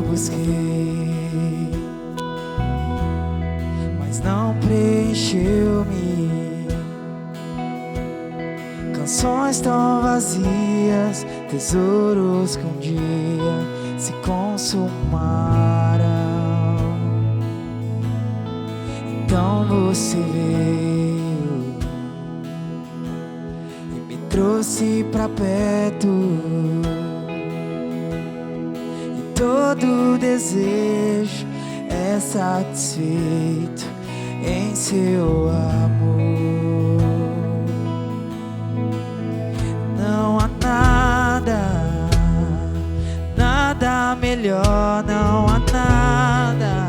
Busquei, mas não preencheu-me. Canções tão vazias, tesouros que um dia se consumaram. Então você veio e me trouxe pra perto. Todo desejo é satisfeito em seu amor. Não há nada, nada melhor. Não há nada,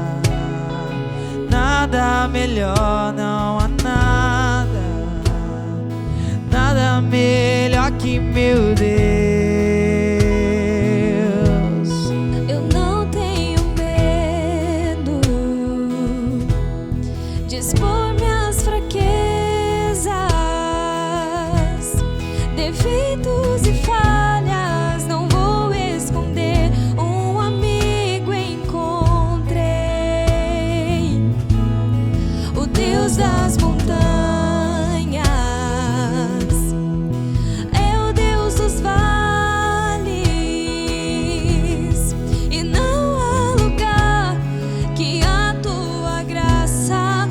nada melhor. Não há nada, nada melhor que meu Deus. Expor minhas fraquezas, defeitos e falhas, não vou esconder. Um amigo encontrei, o Deus das montanhas, é o Deus dos vales, e não há lugar que a tua graça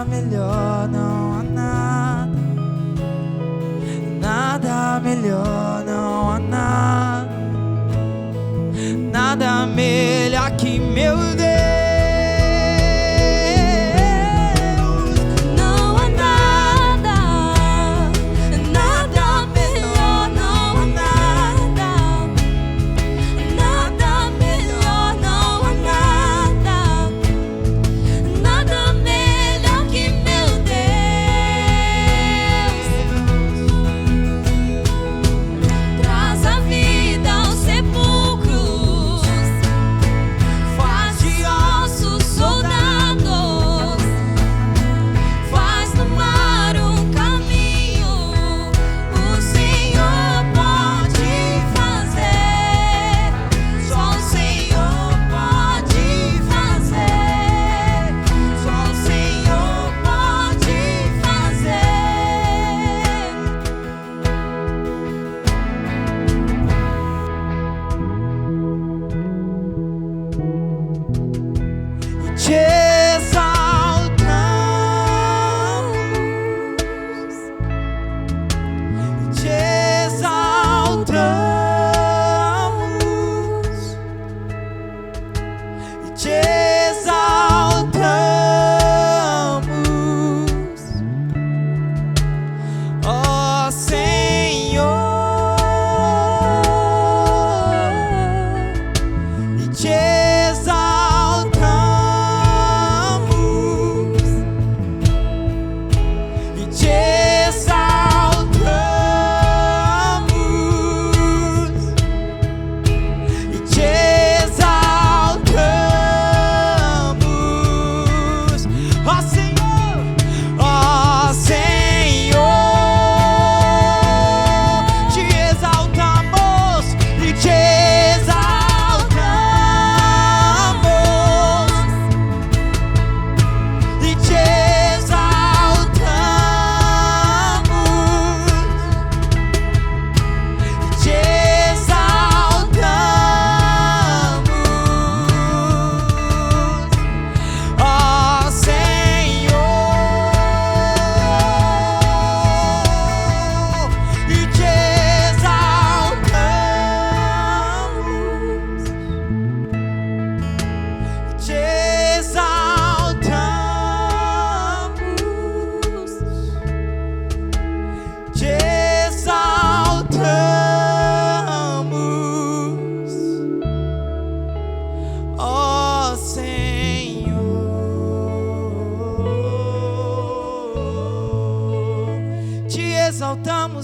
melhor, não há nada, nada melhor, não há nada, nada melhor que meu Deus. Traz a vida aos sepulcros, faz de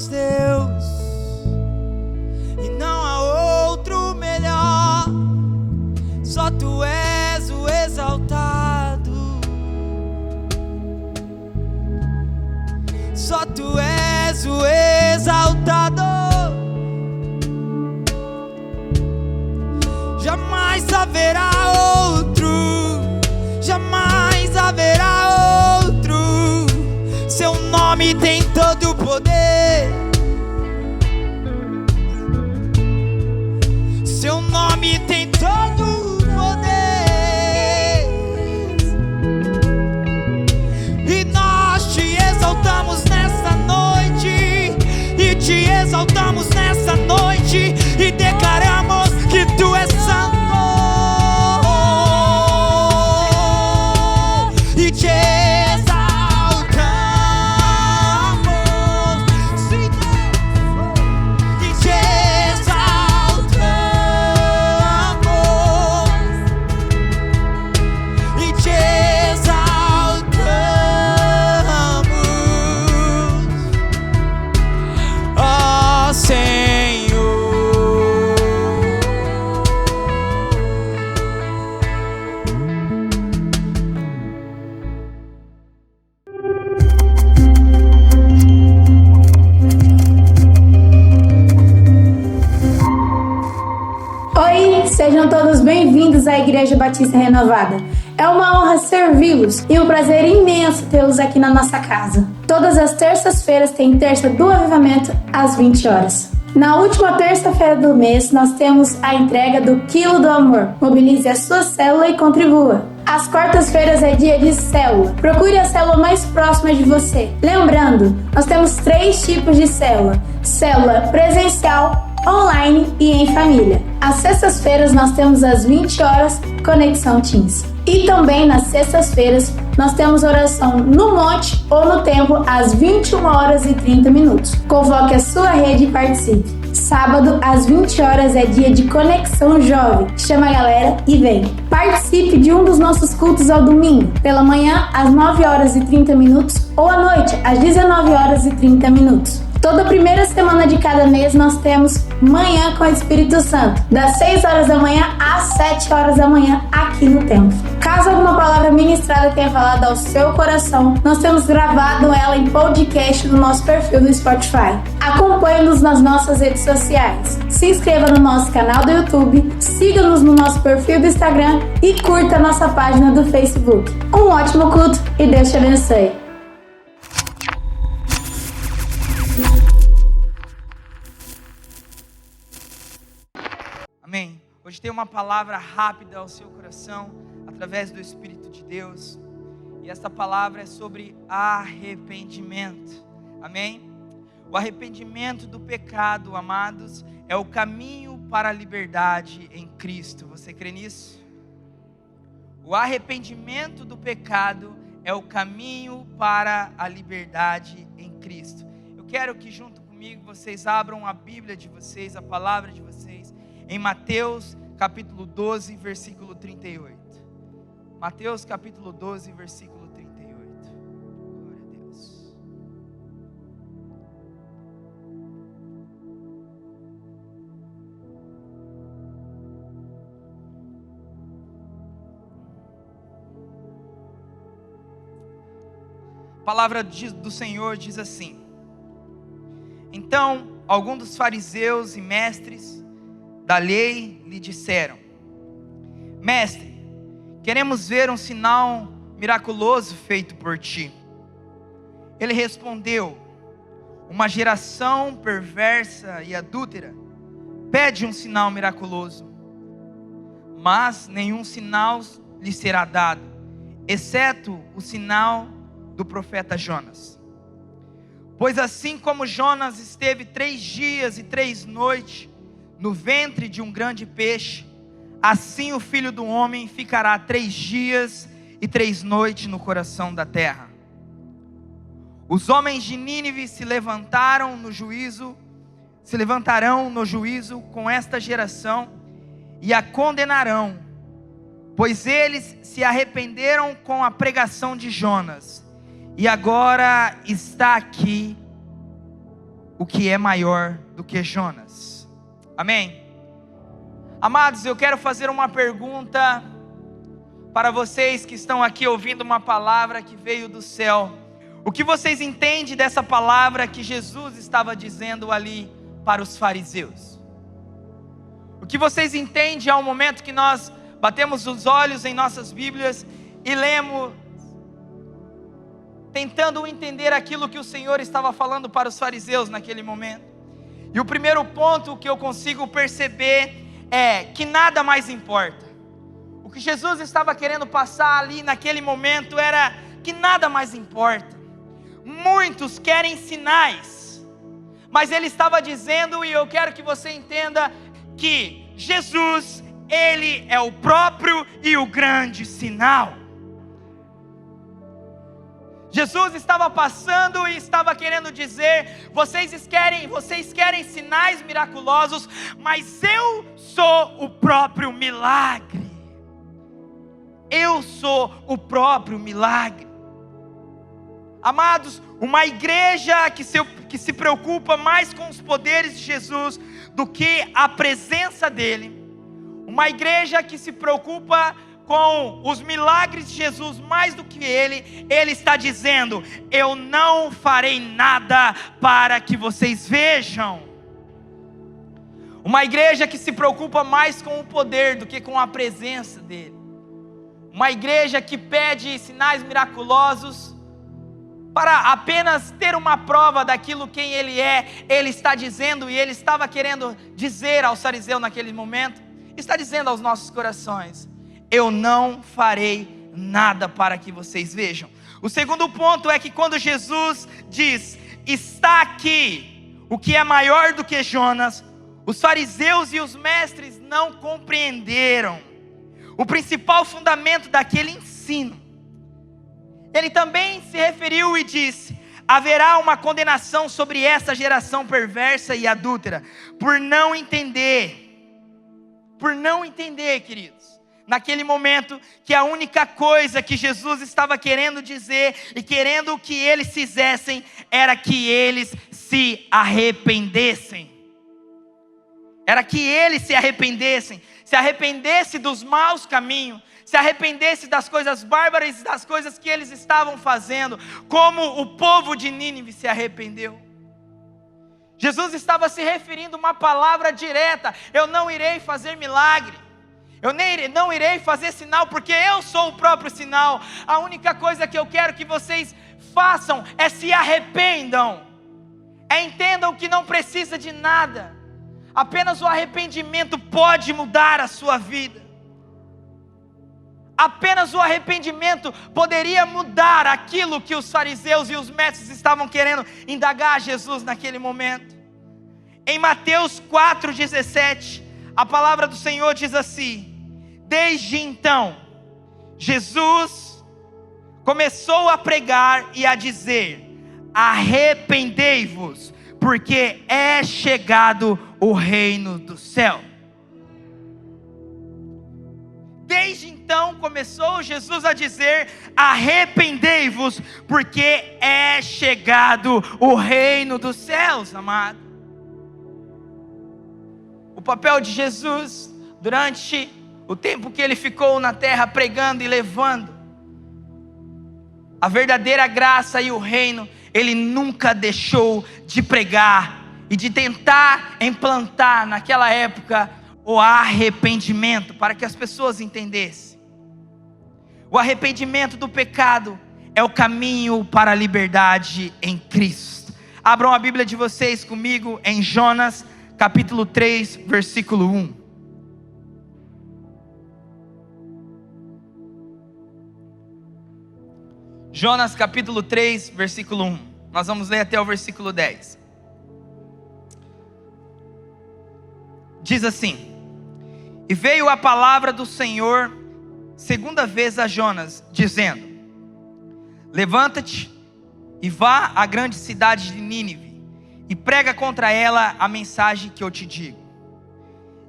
exaltamos, Deus, e não há outro melhor. Só Tu és o exaltado, só Tu és o exaltado. Jamais haverá outro, jamais haverá outro. Seu nome tem todo o poder, Seu nome tem todo o poder, e nós Te exaltamos nessa noite, e Te exaltamos nessa noite, e declaramos que Tu és santo, e Te Sejam todos bem-vindos à Igreja Batista Renovada. É uma honra servi-los e um prazer imenso tê-los aqui na nossa casa. Todas as terças-feiras tem Terça do Avivamento às 20 horas. Na última terça-feira do mês, nós temos a entrega do Quilo do Amor. Mobilize a sua célula e contribua. Às quartas-feiras é dia de célula. Procure a célula mais próxima de você. Lembrando, nós temos 3 tipos de célula: célula presencial, online e em família. Às sextas-feiras nós temos às 20 horas Conexão Teams. E também nas sextas-feiras nós temos oração no monte ou no templo às 21 horas e 30 minutos. Convoque a sua rede e participe. Sábado às 20 horas é dia de Conexão Jovem. Chama a galera e vem. Participe de um dos nossos cultos ao domingo, pela manhã às 9 horas e 30 minutos ou à noite às 19 horas e 30 minutos. Toda primeira semana de cada mês nós temos Manhã com o Espírito Santo, das 6 horas da manhã às 7 horas da manhã aqui no templo. Caso alguma palavra ministrada tenha falado ao seu coração, nós temos gravado ela em podcast no nosso perfil do Spotify. Acompanhe-nos nas nossas redes sociais. Se inscreva no nosso canal do YouTube, siga-nos no nosso perfil do Instagram e curta a nossa página do Facebook. Um ótimo culto e Deus te abençoe. Amém. Hoje tem uma palavra rápida ao seu coração, através do Espírito de Deus. E esta palavra é sobre arrependimento. Amém? O arrependimento do pecado, amados, é o caminho para a liberdade em Cristo. Você crê nisso? O arrependimento do pecado é o caminho para a liberdade em Cristo. Eu quero que junto comigo vocês abram a Bíblia de vocês, a palavra de vocês, em Mateus capítulo 12, versículo 38. Mateus capítulo 12, versículo 38. Glória a Deus. A palavra do Senhor diz assim: Então, alguns dos fariseus e mestres da lei lhe disseram: Mestre, queremos ver um sinal miraculoso feito por ti. Ele respondeu: Uma geração perversa e adúltera pede um sinal miraculoso, mas nenhum sinal lhe será dado, exceto o sinal do profeta Jonas. Pois assim como Jonas esteve 3 dias e 3 noites no ventre de um grande peixe, assim o Filho do Homem ficará 3 dias e 3 noites no coração da terra. Os homens de Nínive se levantarão no juízo com esta geração e a condenarão, pois eles se arrependeram com a pregação de Jonas, e agora está aqui o que é maior do que Jonas. Amém? Amados, eu quero fazer uma pergunta para vocês que estão aqui ouvindo uma palavra que veio do céu. O que vocês entendem dessa palavra que Jesus estava dizendo ali para os fariseus? O que vocês entendem ao momento que nós batemos os olhos em nossas Bíblias e lemos, tentando entender aquilo que o Senhor estava falando para os fariseus naquele momento? E o primeiro ponto que eu consigo perceber é que nada mais importa. O que Jesus estava querendo passar ali naquele momento era que nada mais importa. Muitos querem sinais, mas ele estava dizendo, e eu quero que você entenda, que Jesus, ele é o próprio e o grande sinal. Jesus estava passando e estava querendo dizer: vocês querem sinais miraculosos, mas eu sou o próprio milagre. Eu sou o próprio milagre. Amados, uma igreja que se preocupa mais com os poderes de Jesus do que a presença dele, uma igreja que se preocupa com os milagres de Jesus mais do que ele está dizendo: eu não farei nada para que vocês vejam. Uma igreja que se preocupa mais com o poder do que com a presença dele. Uma igreja que pede sinais miraculosos para apenas ter uma prova daquilo quem ele é. Ele está dizendo, e ele estava querendo dizer aos fariseus naquele momento, está dizendo aos nossos corações: eu não farei nada para que vocês vejam. O segundo ponto é que quando Jesus diz: está aqui o que é maior do que Jonas, os fariseus e os mestres não compreenderam o principal fundamento daquele ensino. Ele também se referiu e disse: haverá uma condenação sobre essa geração perversa e adúltera, por não entender, queridos, naquele momento, que a única coisa que Jesus estava querendo dizer e querendo que eles fizessem era que eles se arrependessem. Era que eles se arrependessem dos maus caminhos, se arrependesse das coisas bárbaras e das coisas que eles estavam fazendo, como o povo de Nínive se arrependeu. Jesus estava se referindo a uma palavra direta: eu não irei fazer milagre, eu não irei fazer sinal, porque eu sou o próprio sinal. A única coisa que eu quero que vocês façam é se arrependam, entendam que não precisa de nada, apenas o arrependimento pode mudar a sua vida. Apenas o arrependimento poderia mudar aquilo que os fariseus e os mestres estavam querendo indagar a Jesus naquele momento. Em Mateus 4,17, a palavra do Senhor diz assim: desde então, Jesus começou a pregar e a dizer: arrependei-vos, porque é chegado o reino do céu. Desde então começou Jesus a dizer: arrependei-vos, porque é chegado o reino dos céus, amado. O papel de Jesus durante o tempo que ele ficou na terra pregando e levando a verdadeira graça e o reino, ele nunca deixou de pregar e de tentar implantar naquela época o arrependimento, para que as pessoas entendessem. O arrependimento do pecado é o caminho para a liberdade em Cristo. Abram a Bíblia de vocês comigo em Jonas capítulo 3, versículo 1. Jonas capítulo 3, versículo 1. Nós vamos ler até o versículo 10. Diz assim: e veio a palavra do Senhor segunda vez a Jonas, dizendo: levanta-te e vá à grande cidade de Nínive, e prega contra ela a mensagem que eu te digo.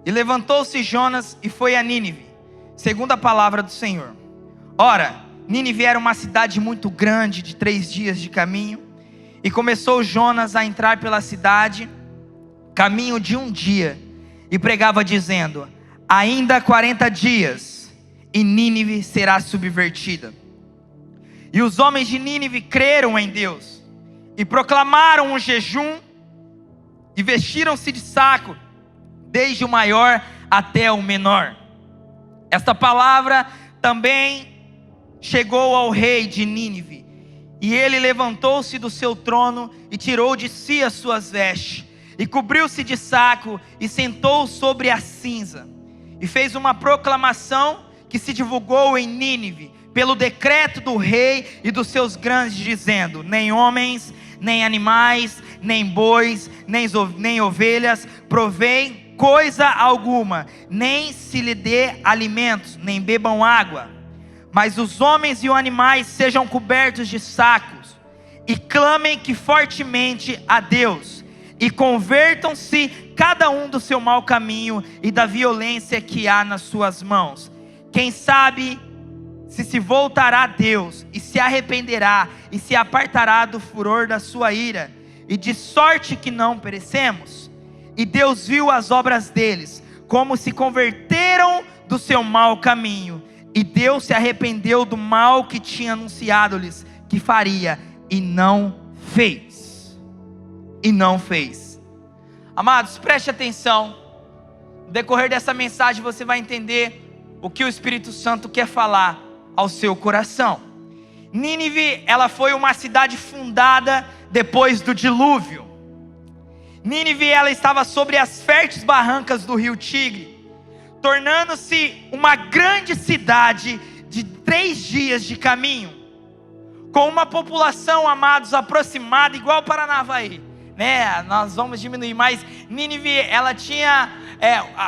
E levantou-se Jonas e foi a Nínive, segundo a palavra do Senhor. Ora, Nínive era uma cidade muito grande, de 3 dias de caminho, E começou Jonas a entrar pela cidade, caminho de um dia, e pregava dizendo: ainda 40 dias, e Nínive será subvertida. E os homens de Nínive creram em Deus, e proclamaram um jejum, e vestiram-se de saco, desde o maior até o menor. Esta palavra também chegou ao rei de Nínive, e ele levantou-se do seu trono, e tirou de si as suas vestes, e cobriu-se de saco, e sentou sobre a cinza, e fez uma proclamação que se divulgou em Nínive, pelo decreto do rei e dos seus grandes, dizendo: nem homens, nem animais, nem bois, nem ovelhas provém coisa alguma, nem se lhe dê alimentos, nem bebam água, mas os homens e os animais sejam cobertos de sacos, e clamem que fortemente a Deus, e convertam-se cada um do seu mau caminho e da violência que há nas suas mãos. Quem sabe se voltará a Deus, e se arrependerá, e se apartará do furor da sua ira, e de sorte que não perecemos. E Deus viu as obras deles, como se converteram do seu mau caminho, e Deus se arrependeu do mal que tinha anunciado-lhes que faria, e não fez. E não fez. Amados, preste atenção. No decorrer dessa mensagem você vai entender o que o Espírito Santo quer falar ao seu coração. Nínive, ela foi uma cidade fundada depois do dilúvio. Nínive, ela estava sobre as férteis barrancas do rio Tigre, tornando-se uma grande cidade de 3 dias de caminho, com uma população, amados, aproximada, igual Paranavaí, né? Nós vamos diminuir, mas Nínive, ela tinha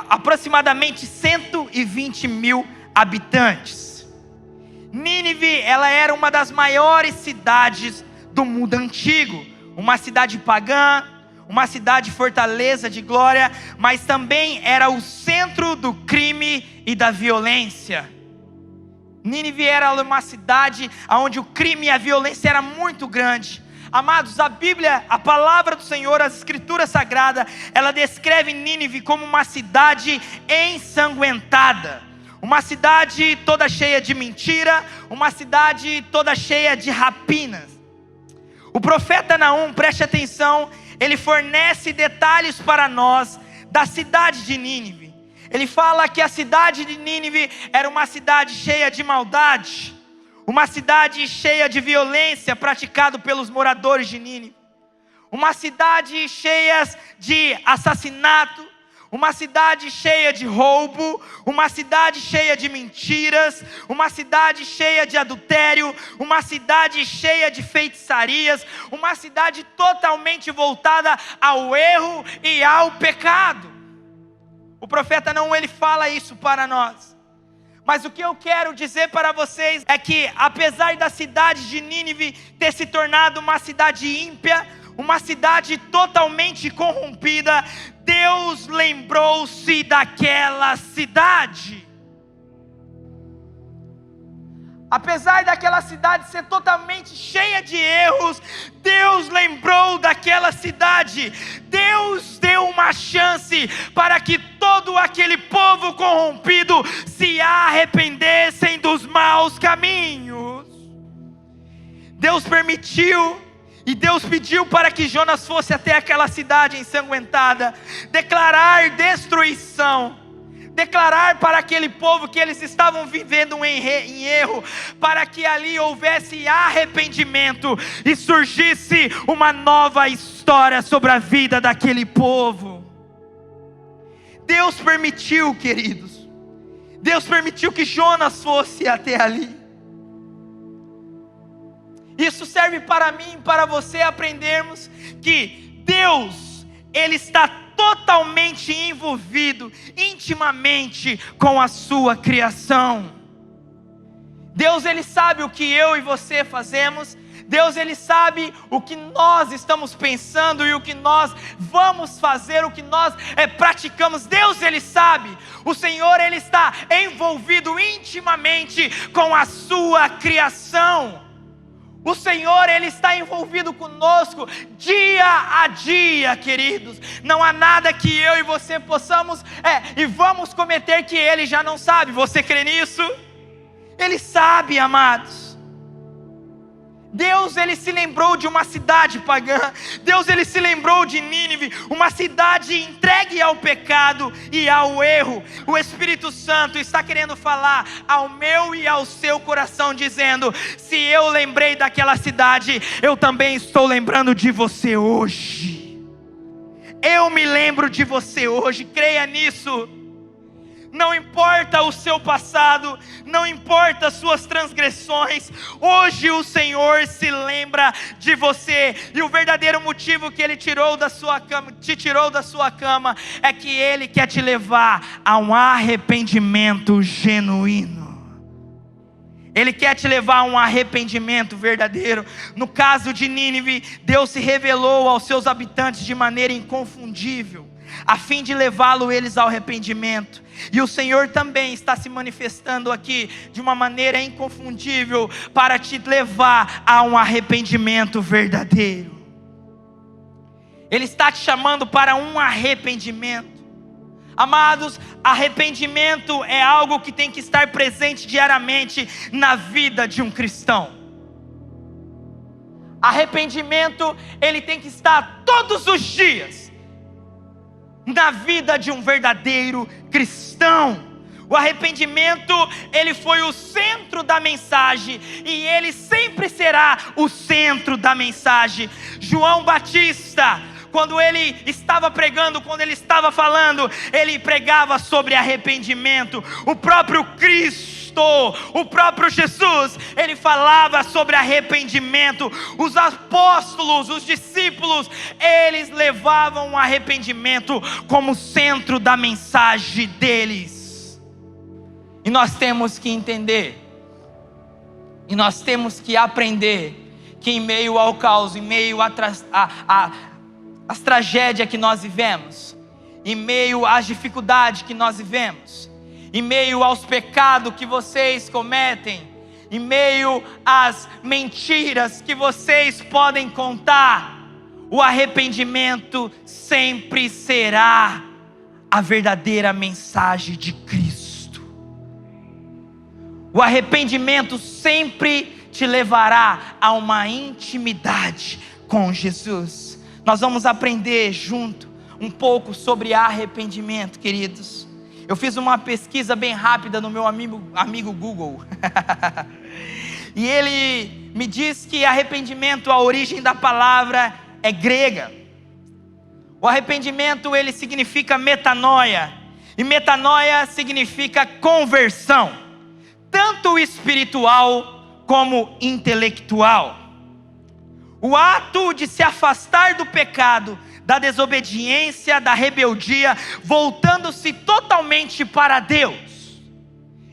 aproximadamente 120 mil habitantes. Nínive, ela era uma das maiores cidades do mundo antigo, uma cidade pagã, uma cidade fortaleza de glória, mas também era o centro do crime e da violência. Nínive era uma cidade onde o crime e a violência era muito grande. Amados, a Bíblia, a palavra do Senhor, as escrituras sagradas, ela descreve Nínive como uma cidade ensanguentada, uma cidade toda cheia de mentira, uma cidade toda cheia de rapinas. O profeta Naum, preste atenção, ele fornece detalhes para nós da cidade de Nínive. Ele fala que a cidade de Nínive era uma cidade cheia de maldade, uma cidade cheia de violência praticada pelos moradores de Nínive, uma cidade cheia de assassinato, uma cidade cheia de roubo, uma cidade cheia de mentiras, uma cidade cheia de adultério, uma cidade cheia de feitiçarias, uma cidade totalmente voltada ao erro e ao pecado. O profeta Naum, ele fala isso para nós. Mas o que eu quero dizer para vocês é que, apesar da cidade de Nínive ter se tornado uma cidade ímpia, uma cidade totalmente corrompida, Deus lembrou-se daquela cidade. Apesar daquela cidade ser totalmente cheia de erros, Deus lembrou daquela cidade. Deus deu uma chance para que todo aquele povo corrompido se arrependessem dos maus caminhos. Deus permitiu e Deus pediu para que Jonas fosse até aquela cidade ensanguentada, declarar destruição, declarar para aquele povo que eles estavam vivendo em erro, para que ali houvesse arrependimento e surgisse uma nova história sobre a vida daquele povo. Deus permitiu, queridos, Deus permitiu que Jonas fosse até ali. Isso serve para mim e para você aprendermos que Deus, Ele está totalmente envolvido, intimamente com a sua criação. Deus, Ele sabe o que eu e você fazemos. Deus, Ele sabe o que nós estamos pensando e o que nós vamos fazer, o que nós praticamos. Deus, Ele sabe. O Senhor, Ele está envolvido intimamente com a sua criação. O Senhor, Ele está envolvido conosco dia a dia, queridos. Não há nada que eu e você possamos e vamos cometer que Ele já não sabe. Você crê nisso? Ele sabe, amados. Deus, Ele se lembrou de uma cidade pagã. Deus, Ele se lembrou de Nínive, uma cidade entregue ao pecado e ao erro. O Espírito Santo está querendo falar ao meu e ao seu coração, dizendo: se eu lembrei daquela cidade, eu também estou lembrando de você hoje. Eu me lembro de você hoje, creia nisso. Não importa o seu passado, não importa as suas transgressões, hoje o Senhor se lembra de você. E o verdadeiro motivo que Ele te tirou da sua cama é que Ele quer te levar a um arrependimento genuíno. Ele quer te levar a um arrependimento verdadeiro. No caso de Nínive, Deus se revelou aos seus habitantes de maneira inconfundível, a fim de levá-lo eles ao arrependimento. E o Senhor também está se manifestando aqui de uma maneira inconfundível para te levar a um arrependimento verdadeiro. Ele está te chamando para um arrependimento. Amados, arrependimento é algo que tem que estar presente diariamente na vida de um cristão. Arrependimento, ele tem que estar todos os dias na vida de um verdadeiro cristão. O arrependimento, ele foi o centro da mensagem, e ele sempre será o centro da mensagem. João Batista, quando ele estava pregando, quando ele estava falando, ele pregava sobre arrependimento. O próprio Cristo, o próprio Jesus, ele falava sobre arrependimento. Os apóstolos, os discípulos, eles levavam o arrependimento como centro da mensagem deles. E nós temos que entender, e nós temos que aprender que em meio ao caos, em meio às tragédias que nós vivemos, em meio às dificuldades que nós vivemos, em meio aos pecados que vocês cometem, em meio às mentiras que vocês podem contar, o arrependimento sempre será a verdadeira mensagem de Cristo. O arrependimento sempre te levará a uma intimidade com Jesus. Nós vamos aprender junto um pouco sobre arrependimento, queridos. Eu fiz uma pesquisa bem rápida no meu amigo Google. E ele me diz que arrependimento, a origem da palavra é grega. O arrependimento, ele significa metanoia. E metanoia significa conversão, tanto espiritual como intelectual. O ato de se afastar do pecado, da desobediência, da rebeldia, voltando-se totalmente para Deus.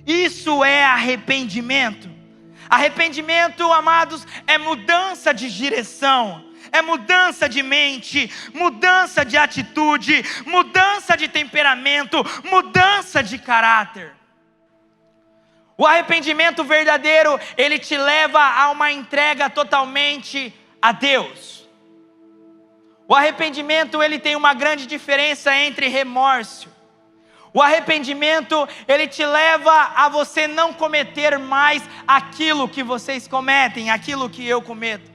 Isso é arrependimento. Arrependimento, amados, é mudança de direção, é mudança de mente, mudança de atitude, mudança de temperamento, mudança de caráter. O arrependimento verdadeiro, ele te leva a uma entrega totalmente a Deus. O arrependimento, ele tem uma grande diferença entre remorso. O arrependimento, ele te leva a você não cometer mais aquilo que vocês cometem, aquilo que eu cometo.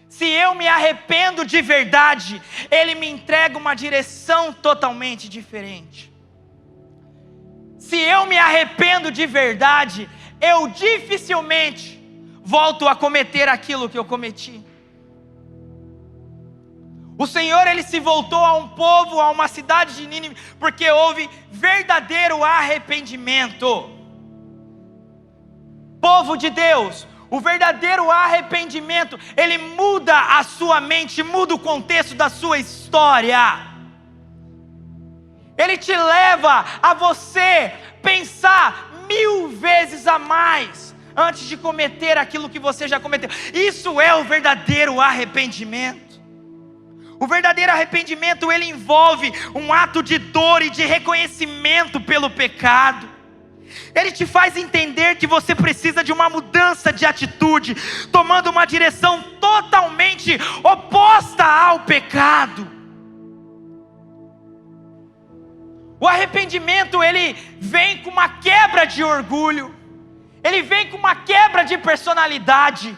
Se eu me arrependo de verdade, ele me entrega uma direção totalmente diferente. Se eu me arrependo de verdade, eu dificilmente volto a cometer aquilo que eu cometi. O Senhor, ele se voltou a um povo, a uma cidade de Nínive, porque houve verdadeiro arrependimento. Povo de Deus, o verdadeiro arrependimento, ele muda a sua mente, muda o contexto da sua história. Ele te leva a você pensar 1000 vezes a mais antes de cometer aquilo que você já cometeu. Isso é o verdadeiro arrependimento. O verdadeiro arrependimento, ele envolve um ato de dor e de reconhecimento pelo pecado. Ele te faz entender que você precisa de uma mudança de atitude, tomando uma direção totalmente oposta ao pecado. O arrependimento, ele vem com uma quebra de orgulho, ele vem com uma quebra de personalidade,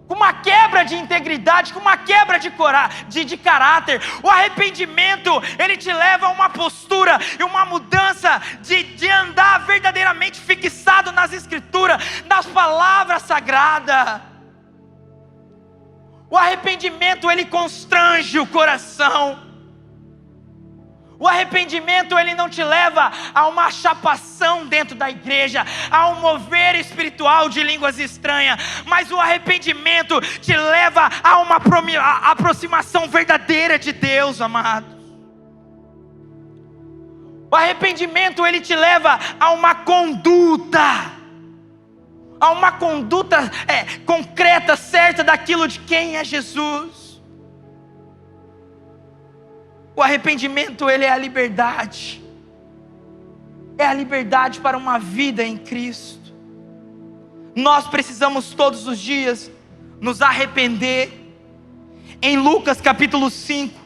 com uma quebra de integridade, com uma quebra de caráter. O arrependimento, ele te leva a uma postura e uma mudança de andar verdadeiramente fixado nas Escrituras, nas palavras sagradas. O arrependimento, ele constrange o coração. O arrependimento, ele não te leva a uma chapação dentro da igreja, a um mover espiritual de línguas estranhas, mas o arrependimento te leva a uma aproximação verdadeira de Deus, amados. O arrependimento, ele te leva a uma conduta concreta, certa daquilo de quem é Jesus. O arrependimento, ele é a liberdade. É a liberdade para uma vida em Cristo. Nós precisamos todos os dias nos arrepender. Em Lucas capítulo 5,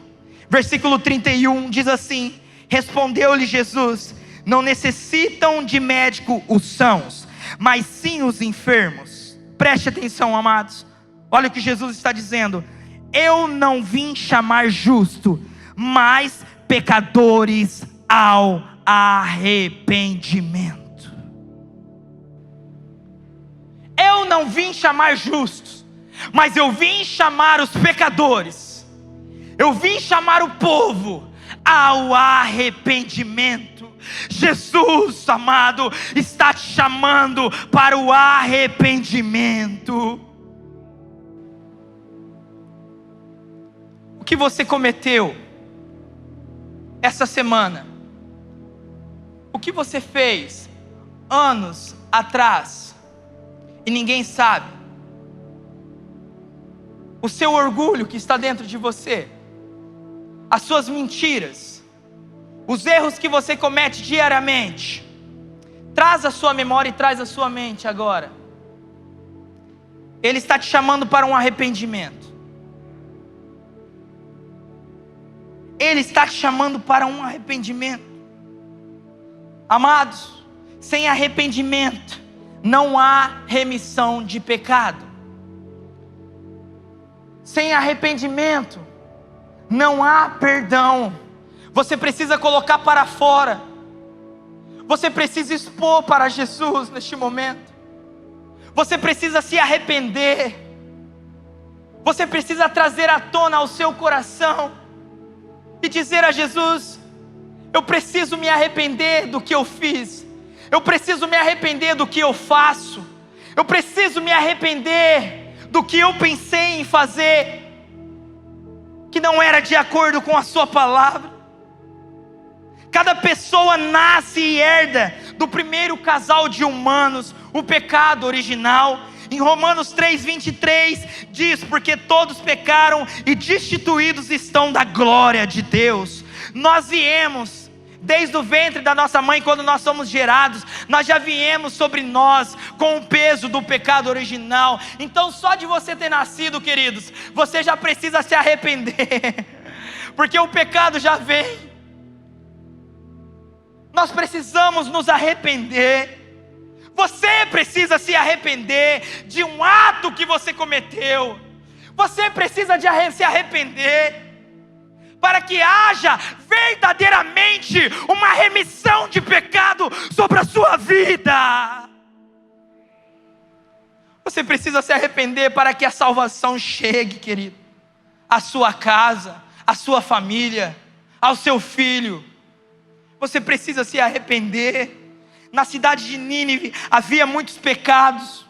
versículo 31, diz assim: respondeu-lhe Jesus: não necessitam de médico os sãos, mas sim os enfermos. Preste atenção, amados. Olha o que Jesus está dizendo: eu não vim chamar justo, mas pecadores ao arrependimento. Eu não vim chamar justos, mas eu vim chamar os pecadores. Eu vim chamar o povo ao arrependimento. Jesus, amado, está te chamando para o arrependimento. O que você cometeu essa semana? O que você fez anos atrás e ninguém sabe? O seu orgulho que está dentro de você, as suas mentiras, os erros que você comete diariamente, traz a sua memória e traz a sua mente agora. Ele está te chamando para um arrependimento. Ele está te chamando para um arrependimento. Amados, sem arrependimento não há remissão de pecado. Sem arrependimento não há perdão. Você precisa colocar para fora. Você precisa expor para Jesus neste momento. Você precisa se arrepender. Você precisa trazer à tona ao seu coração e dizer a Jesus: eu preciso me arrepender do que eu fiz. Eu preciso me arrepender do que eu faço. Eu preciso me arrepender do que eu pensei em fazer, que não era de acordo com a sua palavra. Cada pessoa nasce e herda do primeiro casal de humanos o pecado original. Em Romanos 3:23 diz: porque todos pecaram e destituídos estão da glória de Deus. Nós viemos desde o ventre da nossa mãe, quando nós somos gerados, nós já viemos sobre nós com o peso do pecado original. Então só de você ter nascido, queridos, você já precisa se arrepender, porque o pecado já vem. Nós precisamos nos arrepender. Você precisa se arrepender de um ato que você cometeu. Você precisa se arrepender para que haja verdadeiramente uma remissão de pecado sobre a sua vida. Você precisa se arrepender para que a salvação chegue, querido, à sua casa, à sua família, ao seu filho. Você precisa se arrepender. Na cidade de Nínive havia muitos pecados.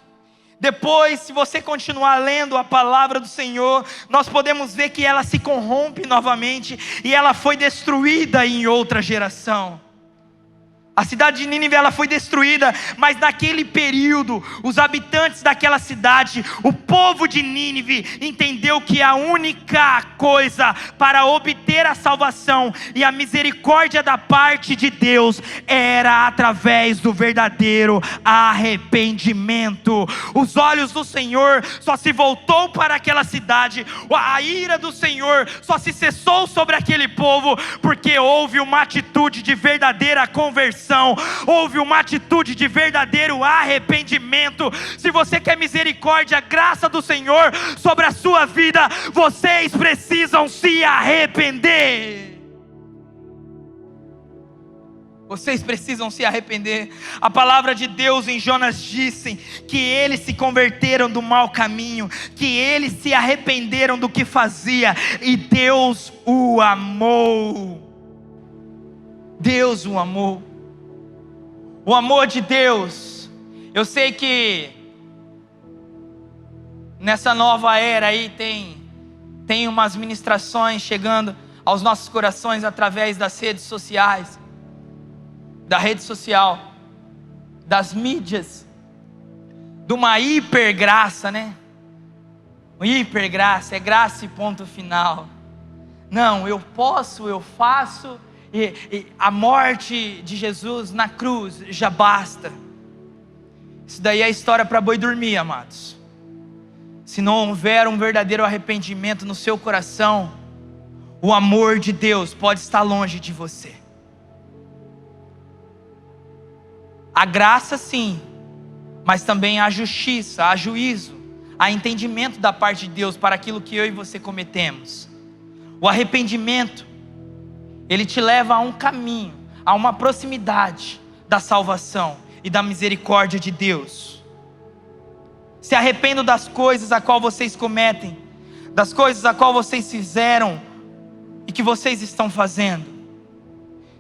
Depois, se você continuar lendo a palavra do Senhor, nós podemos ver que ela se corrompe novamente e ela foi destruída em outra geração. A cidade de Nínive ela foi destruída, mas naquele período, os habitantes daquela cidade, o povo de Nínive, entendeu que a única coisa para obter a salvação e a misericórdia da parte de Deus era através do verdadeiro arrependimento. Os olhos do Senhor só se voltou para aquela cidade, a ira do Senhor só se cessou sobre aquele povo, porque houve uma atitude de verdadeira conversão. Houve uma atitude de verdadeiro arrependimento. Se você quer misericórdia, graça do Senhor sobre a sua vida, vocês precisam se arrepender. Vocês precisam se arrepender. A palavra de Deus em Jonas disse que eles se converteram do mau caminho, que eles se arrependeram do que fazia, e Deus o amou. Deus o amou. O amor de Deus. Eu sei que nessa nova era aí tem umas ministrações chegando aos nossos corações através das redes sociais, da rede social, das mídias, de uma hipergraça, né? Hipergraça, é graça e ponto final. Não, eu posso, eu faço. E a morte de Jesus na cruz já basta. Isso daí é história para boi dormir, amados. Se não houver um verdadeiro arrependimento no seu coração, o amor de Deus pode estar longe de você. A graça sim, mas também há justiça, há juízo, há entendimento da parte de Deus para aquilo que eu e você cometemos. O arrependimento, ele te leva a um caminho, a uma proximidade da salvação e da misericórdia de Deus. Se arrependam das coisas a qual vocês cometem, das coisas a qual vocês fizeram e que vocês estão fazendo.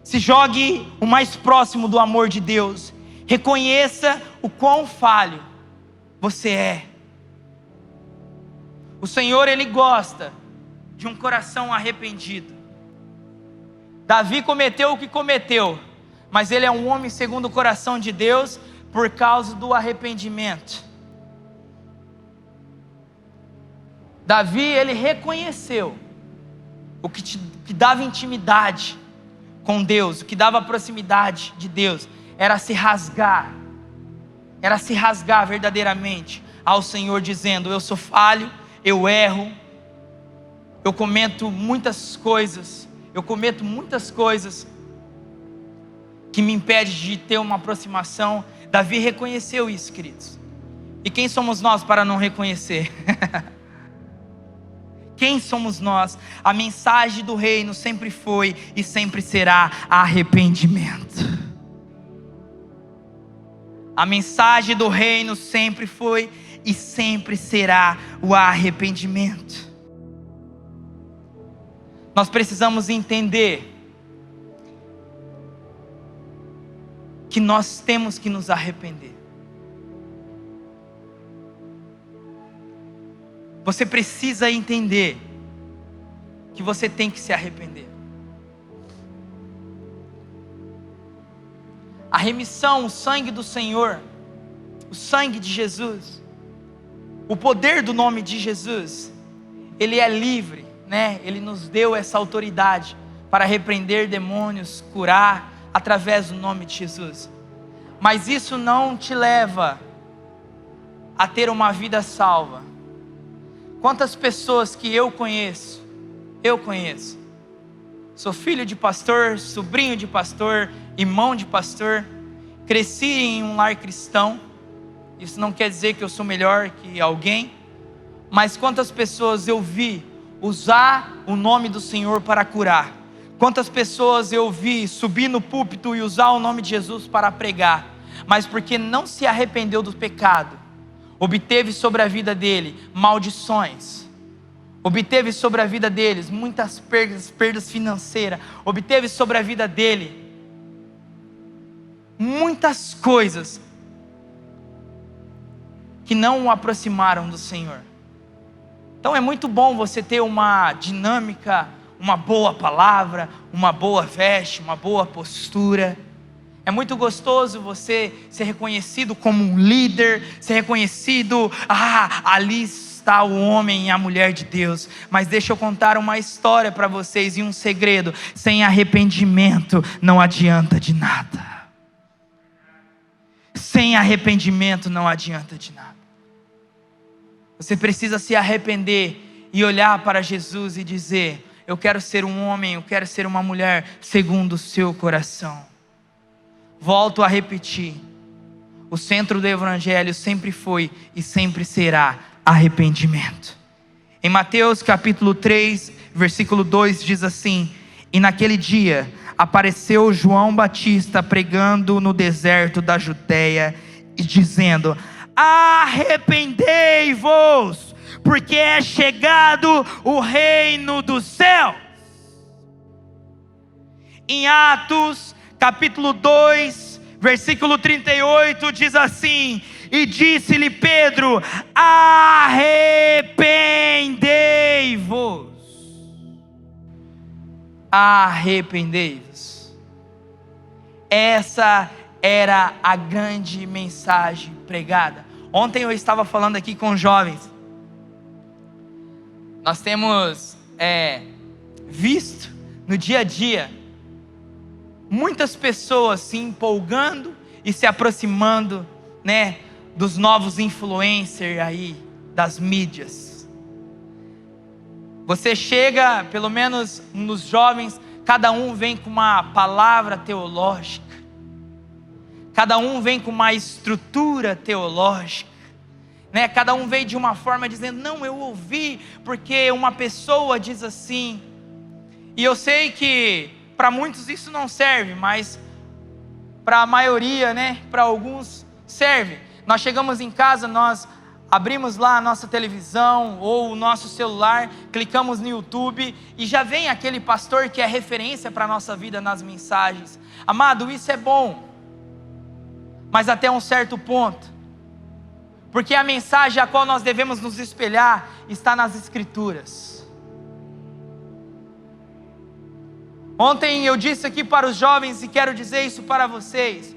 Se jogue o mais próximo do amor de Deus. Reconheça o quão falho você é. O Senhor, Ele gosta de um coração arrependido. Davi cometeu o que cometeu, mas ele é um homem segundo o coração de Deus por causa do arrependimento. Davi, ele reconheceu o que dava intimidade com Deus, o que dava proximidade de Deus, era se rasgar verdadeiramente ao Senhor, dizendo: eu sou falho, eu erro, eu cometo muitas coisas que me impedem de ter uma aproximação. Davi reconheceu isso, queridos. E quem somos nós para não reconhecer? Quem somos nós? A mensagem do reino sempre foi e sempre será arrependimento. A mensagem do reino sempre foi e sempre será o arrependimento. Nós precisamos entender que nós temos que nos arrepender. Você precisa entender que você tem que se arrepender. A remissão, o sangue do Senhor, o sangue de Jesus, o poder do nome de Jesus, ele é livre, né? Ele nos deu essa autoridade para repreender demônios, curar através do nome de Jesus. Mas isso não te leva a ter uma vida salva. Quantas pessoas que eu conheço, sou filho de pastor, sobrinho de pastor, irmão de pastor, cresci em um lar cristão. Isso não quer dizer que eu sou melhor que alguém, mas quantas pessoas eu vi usar o nome do Senhor para curar, quantas pessoas eu vi subir no púlpito e usar o nome de Jesus para pregar, mas porque não se arrependeu do pecado, obteve sobre a vida dele maldições, obteve sobre a vida deles muitas perdas financeiras, obteve sobre a vida dele muitas coisas que não o aproximaram do Senhor. Então é muito bom você ter uma dinâmica, uma boa palavra, uma boa veste, uma boa postura. É muito gostoso você ser reconhecido como um líder, ser reconhecido, ali está o homem e a mulher de Deus. Mas deixa eu contar uma história para vocês e um segredo: sem arrependimento não adianta de nada. Sem arrependimento não adianta de nada. Você precisa se arrepender e olhar para Jesus e dizer: eu quero ser um homem, eu quero ser uma mulher segundo o seu coração. Volto a repetir: o centro do evangelho sempre foi e sempre será arrependimento. Em Mateus capítulo 3, versículo 2 diz assim: e naquele dia apareceu João Batista pregando no deserto da Judeia e dizendo: arrependei-vos, porque é chegado o reino dos céus. Em Atos capítulo 2, versículo 38 diz assim: e disse-lhe Pedro: arrependei-vos. Arrependei-vos. Essa era a grande mensagem pregada. Ontem eu estava falando aqui com jovens. Nós temos visto no dia a dia muitas pessoas se empolgando e se aproximando, dos novos influencers aí, das mídias. Você chega, pelo menos nos jovens, cada um vem com uma palavra teológica, cada um vem com uma estrutura teológica, cada um veio de uma forma dizendo: não, eu ouvi porque uma pessoa diz assim. E eu sei que para muitos isso não serve, mas para a maioria, para alguns serve. Nós chegamos em casa, nós abrimos lá a nossa televisão ou o nosso celular, clicamos no YouTube e já vem aquele pastor que é referência para a nossa vida nas mensagens. Amado, isso é bom, mas até um certo ponto, porque a mensagem a qual nós devemos nos espelhar está nas Escrituras. Ontem eu disse aqui para os jovens e quero dizer isso para vocês: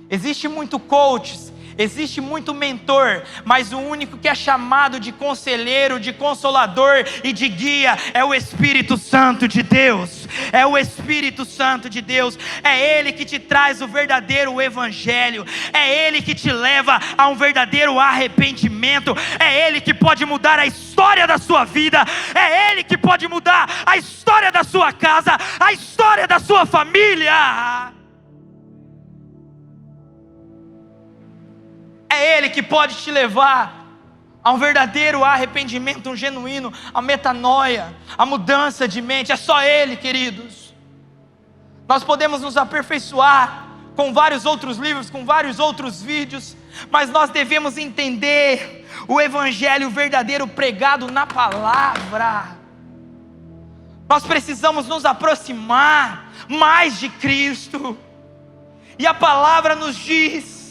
existe muito coaches, existe muito mentor, mas o único que é chamado de conselheiro, de consolador e de guia é o Espírito Santo de Deus. É o Espírito Santo de Deus. É Ele que te traz o verdadeiro evangelho. É Ele que te leva a um verdadeiro arrependimento. É Ele que pode mudar a história da sua vida. É Ele que pode mudar a história da sua casa, a história da sua família. É Ele que pode te levar a um verdadeiro arrependimento, um genuíno, a metanoia, a mudança de mente. É só Ele, queridos. Nós podemos nos aperfeiçoar com vários outros livros, com vários outros vídeos, mas nós devemos entender o evangelho verdadeiro pregado na palavra. Nós precisamos nos aproximar mais de Cristo, e a palavra nos diz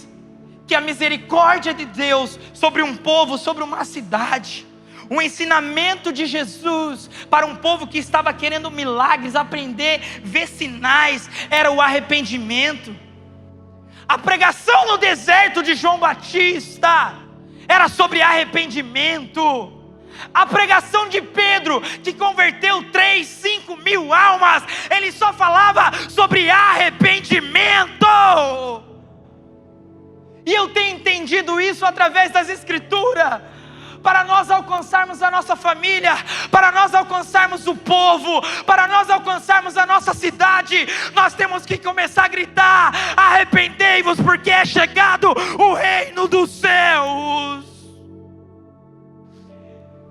que a misericórdia de Deus sobre um povo, sobre uma cidade, o ensinamento de Jesus para um povo que estava querendo milagres, aprender, ver sinais, era o arrependimento. A pregação no deserto de João Batista era sobre arrependimento. A pregação de Pedro, que converteu 3, 5 mil almas, ele só falava sobre arrependimento. E eu tenho entendido isso através das Escrituras. Para nós alcançarmos a nossa família, para nós alcançarmos o povo, para nós alcançarmos a nossa cidade, nós temos que começar a gritar: arrependei-vos, porque é chegado o reino dos céus.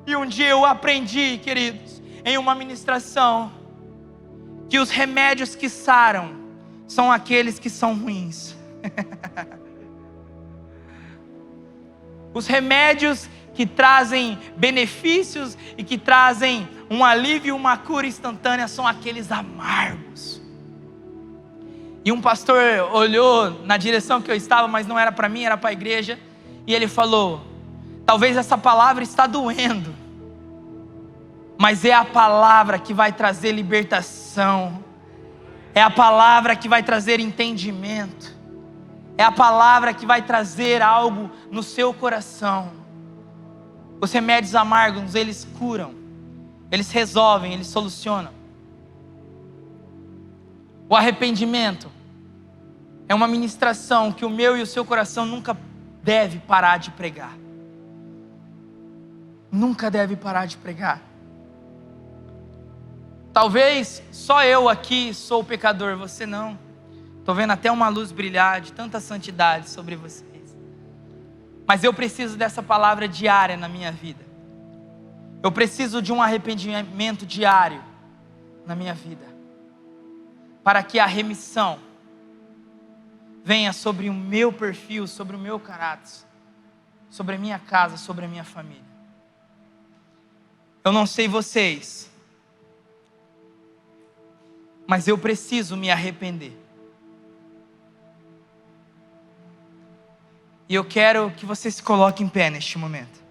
E um dia eu aprendi, queridos, em uma ministração, que os remédios que saram são aqueles que são ruins. Os remédios que trazem benefícios e que trazem um alívio, uma cura instantânea, são aqueles amargos. E um pastor olhou na direção que eu estava, mas não era para mim, era para a igreja, e ele falou: talvez essa palavra está doendo, mas é a palavra que vai trazer libertação, É a palavra que vai trazer entendimento. É a palavra que vai trazer algo no seu coração. Os remédios amargos, eles curam, eles resolvem, eles solucionam. O arrependimento é uma ministração que o meu e o seu coração nunca deve parar de pregar. Nunca deve parar de pregar. Talvez só eu aqui sou o pecador, você não. Estou vendo até uma luz brilhar de tanta santidade sobre vocês. Mas eu preciso dessa palavra diária na minha vida. Eu preciso de um arrependimento diário na minha vida, para que a remissão venha sobre o meu perfil, sobre o meu caráter, sobre a minha casa, sobre a minha família. Eu não sei vocês, mas eu preciso me arrepender. E eu quero que você se coloque em pé neste momento.